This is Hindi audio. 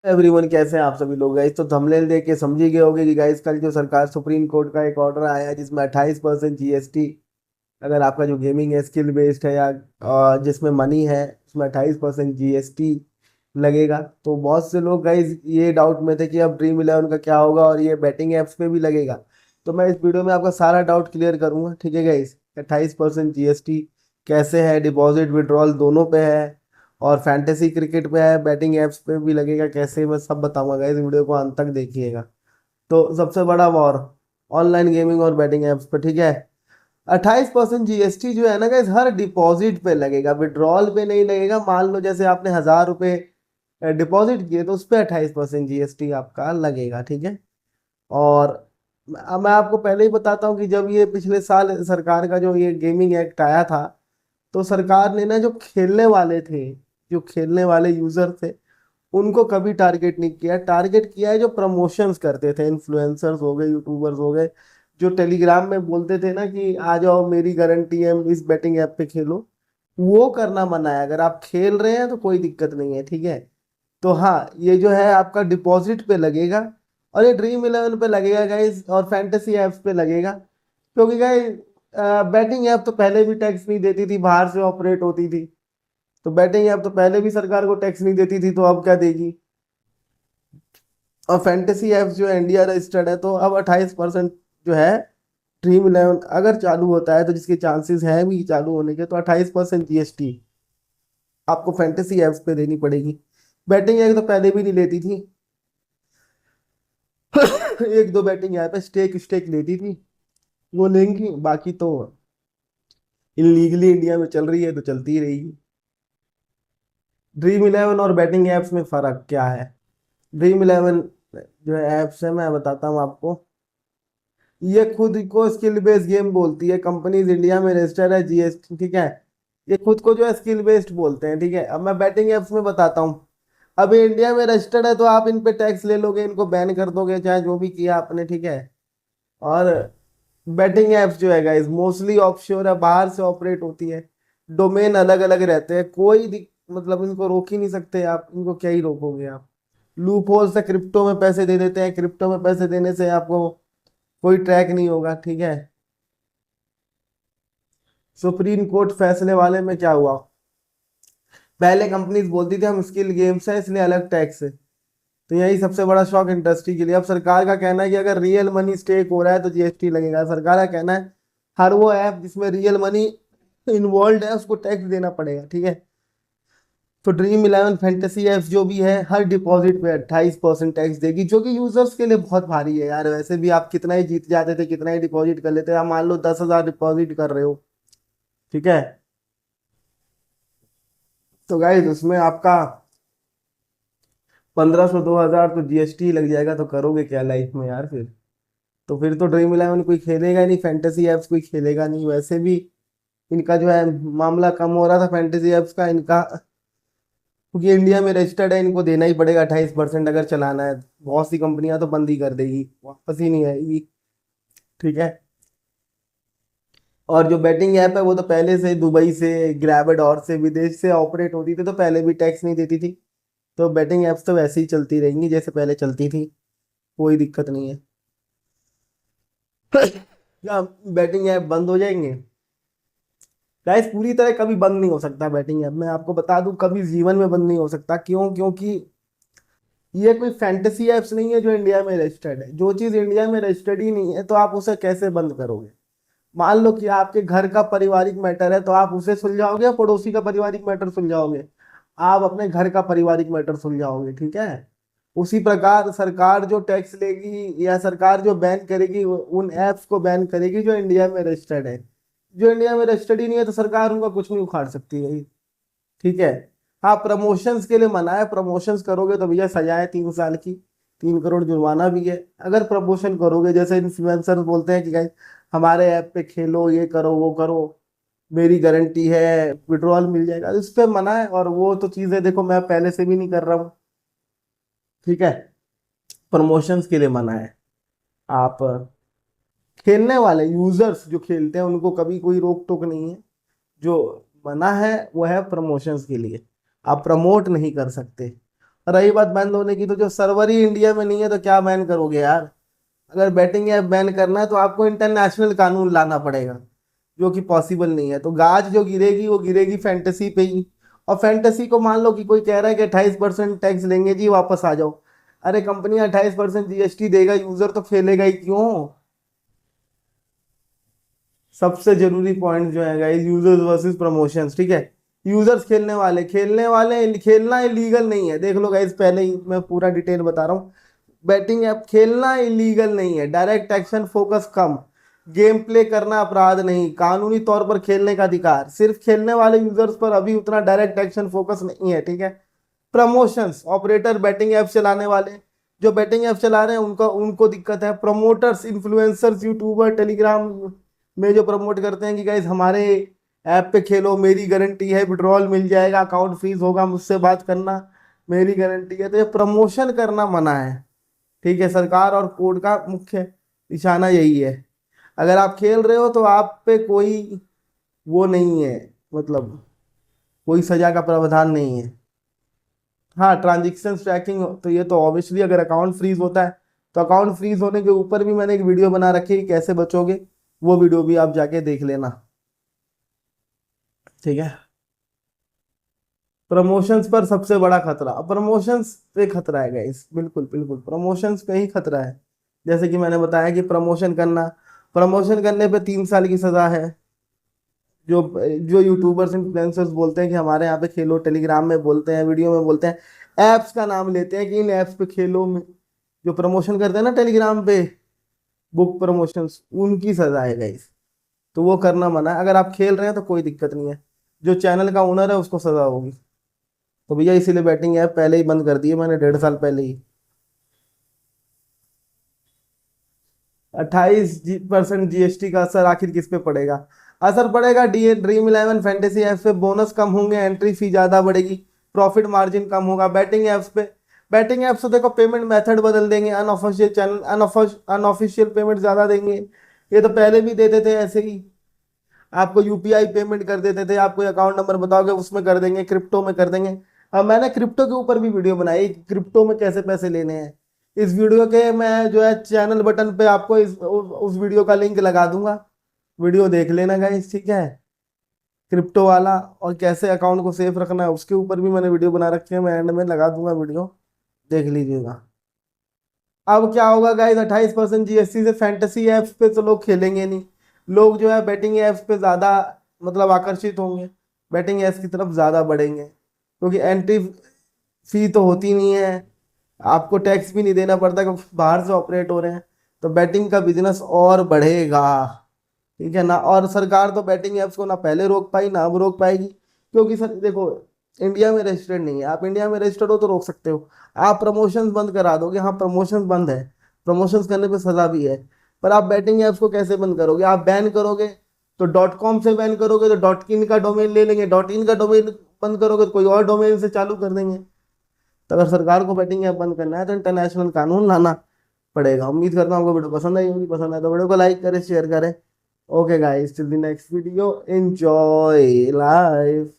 एवरीवन, कैसे हैं आप सभी लोग। गाइस तो थंबनेल देख के समझ ही गए होंगे कि गाइस कल जो सरकार सुप्रीम कोर्ट का एक ऑर्डर आया है जिसमें 28% जीएसटी, अगर आपका जो गेमिंग है स्किल बेस्ड है या जिसमें मनी है उसमें 28% जीएसटी लगेगा। तो बहुत से लोग गाइस ये डाउट में थे कि अब ड्रीम इलेवन का क्या होगा और ये बैटिंग एप्स पे भी लगेगा। तो मैं इस वीडियो में आपका सारा डाउट क्लियर करूंगा। ठीक है गाइस, 28% जीएसटी कैसे है, डिपॉजिट विड्रॉल दोनों पे है और फैंटेसी क्रिकेट पे है, बैटिंग एप्स पे भी लगेगा कैसे, मैं सब बताऊंगा गाइस, वीडियो को अंत तक देखिएगा। तो सबसे बड़ा वॉर ऑनलाइन गेमिंग और बैटिंग एप्स पे। ठीक है, 28% जीएसटी जो है ना गाइस हर डिपॉजिट पे लगेगा, विड्रॉल पे नहीं लगेगा। मान लो जैसे आपने 1,000 रुपये डिपॉजिट किए तो उस पर 28% जीएसटी आपका लगेगा। ठीक है, और अब मैं आपको पहले ही बताता हूँ कि जब ये पिछले साल सरकार का जो ये गेमिंग एक्ट आया था तो सरकार ने ना जो खेलने वाले थे, जो खेलने वाले यूजर थे, उनको कभी टारगेट नहीं किया। टारगेट किया है जो प्रमोशंस करते थे, इन्फ्लुएंसर्स हो गए, यूट्यूबर्स हो गए, जो टेलीग्राम में बोलते थे ना कि आ जाओ मेरी गारंटी है इस बेटिंग ऐप पे खेलो, वो करना मना है। अगर आप खेल रहे हैं तो कोई दिक्कत नहीं है। ठीक है, तो हाँ ये जो है आपका डिपॉजिट पे लगेगा और ये ड्रीम इलेवन पे लगेगा गाइस और फैंटेसी एप्स पे लगेगा। क्योंकि गाइस बैटिंग ऐप तो पहले भी टैक्स नहीं देती थी, बाहर से ऑपरेट होती थी। तो बैटिंग ऐप तो पहले भी सरकार को टैक्स नहीं देती थी, तो अब क्या देगी। और फैंटेसी एप्स जो है इंडिया रजिस्टर्ड है, तो अब 28% जो है ड्रीम इलेवन अगर चालू होता है, तो जिसके चांसेस हैं भी चालू होने के, तो 28% जीएसटी आपको फैंटेसी एप्स पे देनी पड़ेगी। बैटिंग ऐप तो पहले भी नहीं लेती थी। एक दो बैटिंग ऐप है स्टेक स्टेक लेती थी, वो लेंगी, बाकी तो इलीगली इंडिया में चल रही है तो चलती ही रहेगी। ड्रीम इलेवन और बैटिंग एप्स में फर्क क्या है। ड्रीम इलेवन जो है एप्स है, मैं बताता हूँ आपको। ये खुद को स्किल बेस्ड गेम बोलती है, कंपनीज इंडिया में रजिस्टर है जीएसटी। ठीक है, ये खुद को जो है स्किल बेस्ड बोलते हैं। ठीक है, अब मैं बैटिंग एप्स में बताता हूँ। अभी इंडिया में रजिस्टर्ड है तो आप इन पे टैक्स ले लोगे, इनको बैन कर दोगे, चाहे जो भी किया आपने। ठीक है, और बैटिंग एप्स जो है गाइस मोस्टली ऑफशोर है, बाहर से ऑपरेट होती है, डोमेन अलग अलग रहते हैं, मतलब इनको रोक ही नहीं सकते आप, इनको क्या ही रोकोगे आप। लूप होल से क्रिप्टो में पैसे दे देते हैं, क्रिप्टो में पैसे देने से आपको कोई ट्रैक नहीं होगा। ठीक है, सुप्रीम कोर्ट फैसले वाले में क्या हुआ, पहले कंपनीज बोलती थी हम स्किल गेम्स है इसलिए अलग टैक्स है, तो यही सबसे बड़ा शॉक इंडस्ट्री के लिए। अब सरकार का कहना है कि अगर रियल मनी स्टेक हो रहा है तो जीएसटी लगेगा। सरकार का कहना है हर वो ऐप जिसमें रियल मनी इन्वॉल्व है उसको टैक्स देना पड़ेगा। ठीक है, तो ड्रीम इलेवन फैंटेसी एप्स जो भी है हर डिपॉजिट पे 28% टैक्स देगी, जो कि यूजर्स के लिए बहुत भारी है यार। वैसे भी आप कितना ही जीत जाते थे, कितना ही डिपॉजिट कर लेते, आप मान लो 10,000 डिपॉजिट कर रहे हो। ठीक है, तो गाइस उसमें आपका 1,500 2,000 तो जीएसटी लग जाएगा, तो करोगे क्या लाइफ में यार फिर। तो फिर तो ड्रीम इलेवन कोई खेलेगा ही नहीं, फैंटेसी एप्स कोई खेलेगा नहीं। वैसे भी इनका जो है मामला कम हो रहा था फैंटेसी एप्स का, इनका क्योंकि इंडिया में रजिस्टर्ड है, इनको देना ही पड़ेगा 28% अगर चलाना है। बहुत सी कंपनियां तो बंद ही कर देगी, वापस ही नहीं आएगी। ठीक है, और जो बैटिंग ऐप है वो तो पहले से दुबई से, ग्रैबड और से, विदेश से ऑपरेट होती थी, तो पहले भी टैक्स नहीं देती थी। तो बैटिंग ऐप्स तो वैसे ही चलती रहेंगी जैसे पहले चलती थी, कोई दिक्कत नहीं है। क्या बैटिंग ऐप बंद हो जाएंगे गाइस? पूरी तरह कभी बंद नहीं हो सकता बैटिंग ऐप, मैं आपको बता दूं, कभी जीवन में बंद नहीं हो सकता। क्यों? क्योंकि ये कोई फैंटेसी एप्स नहीं है जो इंडिया में रजिस्टर्ड है। जो चीज इंडिया में रजिस्टर्ड ही नहीं है तो आप उसे कैसे बंद करोगे। मान लो कि आपके घर का पारिवारिक मैटर है तो आप उसे सुलझाओगे या पड़ोसी का पारिवारिक मैटर सुलझाओगे? आप अपने घर का पारिवारिक मैटर सुलझाओगे। ठीक है, उसी प्रकार सरकार जो टैक्स लेगी या सरकार जो बैन करेगी उन एप्स को बैन करेगी जो इंडिया में रजिस्टर्ड है। जो इंडिया में रजिस्टर्ड ही नहीं है तो सरकार उनका कुछ नहीं उखाड़ सकती है। ठीक है, हाँ प्रमोशंस के लिए मना है, प्रमोशंस करोगे तो भैया सजा है 3 साल की, 3 करोड़ जुर्माना भी है। अगर प्रमोशन करोगे, जैसे इन्फ्लुएंसर्स बोलते हैं कि गाइस हमारे ऐप पे खेलो, ये करो वो करो, मेरी गारंटी है, विड्रॉल मिल जाएगा, इस पे मना है। और वो तो चीजें देखो मैं पहले से भी नहीं कर रहा हूँ। ठीक है, प्रमोशंस के लिए मना है। आप खेलने वाले यूजर्स जो खेलते हैं उनको कभी कोई रोक टोक नहीं है। जो मना है वो है प्रमोशंस के लिए, आप प्रमोट नहीं कर सकते। रही बात बंद होने की, तो जो सर्वर ही इंडिया में नहीं है तो क्या बैन करोगे यार। अगर बैटिंग ऐप बैन करना है तो आपको इंटरनेशनल कानून लाना पड़ेगा, जो कि पॉसिबल नहीं है। तो गाज जो गिरेगी वो गिरेगी फैंटेसी पे ही। और फैंटेसी को मान लो कि कोई कह रहा है कि 28% टैक्स लेंगे जी, वापस आ जाओ। अरे कंपनी 28% जीएसटी देगा, यूजर तो खेलेगा ही क्यों। सबसे जरूरी पॉइंट जो है गाइस, यूजर्स वर्सेस प्रमोशंस, ठीक है। यूजर्स खेलने वाले खेलना इलीगल नहीं है, देख लो गाइस, पहले ही मैं पूरा डिटेल बता रहा हूँ। बैटिंग ऐप खेलना इलीगल नहीं है, डायरेक्ट एक्शन फोकस कम, गेम प्ले करना अपराध नहीं, कानूनी तौर पर खेलने का अधिकार। सिर्फ खेलने वाले यूजर्स पर अभी उतना डायरेक्ट एक्शन फोकस नहीं है, ठीक है। प्रमोशंस, ऑपरेटर बैटिंग ऐप चलाने वाले, जो बैटिंग ऐप चला रहे हैं उनको उनको दिक्कत है। प्रमोटर्स, इन्फ्लुएंसर्स, यूट्यूबर, टेलीग्राम में जो प्रमोट करते हैं कि गाइज हमारे ऐप पे खेलो, मेरी गारंटी है विड्रॉल मिल जाएगा, अकाउंट फ्रीज होगा, मुझसे बात करना, मेरी गारंटी है। तो ये प्रमोशन करना मना है, ठीक है। सरकार और कोर्ट का मुख्य निशाना यही है। अगर आप खेल रहे हो तो आप पे कोई वो नहीं है, मतलब कोई सजा का प्रावधान नहीं है। हाँ, ट्रांजेक्शन ट्रैकिंग, तो ये तो ऑब्वियसली अगर अकाउंट फ्रीज होता है तो अकाउंट फ्रीज होने के ऊपर भी मैंने एक वीडियो बना रखी है कि कैसे बचोगे, वो वीडियो भी आप जाके देख लेना, ठीक है। प्रमोशंस पर सबसे बड़ा खतरा, प्रमोशंस पे खतरा है गाइस, बिल्कुल बिल्कुल प्रमोशंस पे ही खतरा है। जैसे कि मैंने बताया कि प्रमोशन करने पे 3 साल की सजा है। जो जो यूट्यूबर्स इन्फ्लुएंसर्स बोलते हैं कि हमारे यहाँ पे खेलो, टेलीग्राम में बोलते हैं, वीडियो में बोलते हैं, एप्स का नाम लेते हैं कि इन एप्स पे खेलो, जो प्रमोशन करते हैं ना टेलीग्राम पे, बुक प्रमोशंस, उनकी सजा है गाइस। तो वो करना मना है। अगर आप खेल रहे हैं तो कोई दिक्कत नहीं है, जो चैनल का ओनर है उसको सजा होगी। तो भैया इसीलिए बैटिंग ऐप पहले ही बंद कर दी है मैंने, 1.5 साल पहले ही। 28% जीएसटी का असर आखिर किस पे पड़ेगा। असर पड़ेगा ड्रीम इलेवन फैंटेसी ऐप्स पे, बोनस कम होंगे, एंट्री फी ज्यादा बढ़ेगी, प्रॉफिट मार्जिन कम होगा। बैटिंग ऐप्स पे, बैटिंग ऐप्स तो देखो पेमेंट मेथड बदल देंगे, अनऑफिशियल चैनल, अनऑफिशियल पेमेंट ज्यादा देंगे। ये तो पहले भी देते थे ऐसे ही, आपको यूपीआई पेमेंट कर देते थे, आपको अकाउंट नंबर बताओगे उसमें कर देंगे, क्रिप्टो में कर देंगे। अब मैंने क्रिप्टो के ऊपर भी वीडियो बनाई, क्रिप्टो में कैसे पैसे लेने हैं। इस वीडियो के मैं जो है चैनल बटन पे आपको उस वीडियो का लिंक लगा दूंगा, वीडियो देख लेना गाइस, ठीक है। क्रिप्टो वाला और कैसे अकाउंट को सेफ रखना है उसके ऊपर भी मैंने वीडियो बना रखी है, मैं एंड में लगा दूंगा वीडियो, देख लीजिएगा। अब क्या होगा गाइस, 28% जीएसटी से फैंटेसी एप्स पे तो लोग खेलेंगे नहीं। लोग जो है बैटिंग एप्स पे ज्यादा मतलब आकर्षित होंगे, बैटिंग एप्स की तरफ ज्यादा बढ़ेंगे, क्योंकि एंट्री फी तो होती नहीं है, आपको टैक्स भी नहीं देना पड़ता क्योंकि बाहर से ऑपरेट हो रहे हैं। तो बैटिंग का बिजनेस और बढ़ेगा, ठीक है ना। और सरकार तो बैटिंग एप्स को ना पहले रोक पाई ना अब रोक पाएगी, क्योंकि सर देखो, इंडिया में रजिस्टर्ड नहीं है। आप इंडिया में रजिस्टर्ड हो तो रोक सकते हो, आप प्रमोशंस बंद करा दोगे, हाँ प्रमोशंस बंद है, प्रमोशंस करने पे सजा भी है। पर आप बैटिंग ऐप्स को कैसे बंद करोगे, आप बैन करोगे तो .com से बैन करोगे तो .in का डोमेन ले लेंगे, .in का डोमेन बंद करोगे तो कोई और डोमेन से चालू कर देंगे। तो अगर सरकार को बैटिंग ऐप बंद करना है तो इंटरनेशनल कानून लाना पड़ेगा। उम्मीद करता हूँ आपको वीडियो पसंद आई होगी, पसंद आए तो वीडियो को लाइक करें, शेयर करें। Okay guys, till the next video, enjoy life.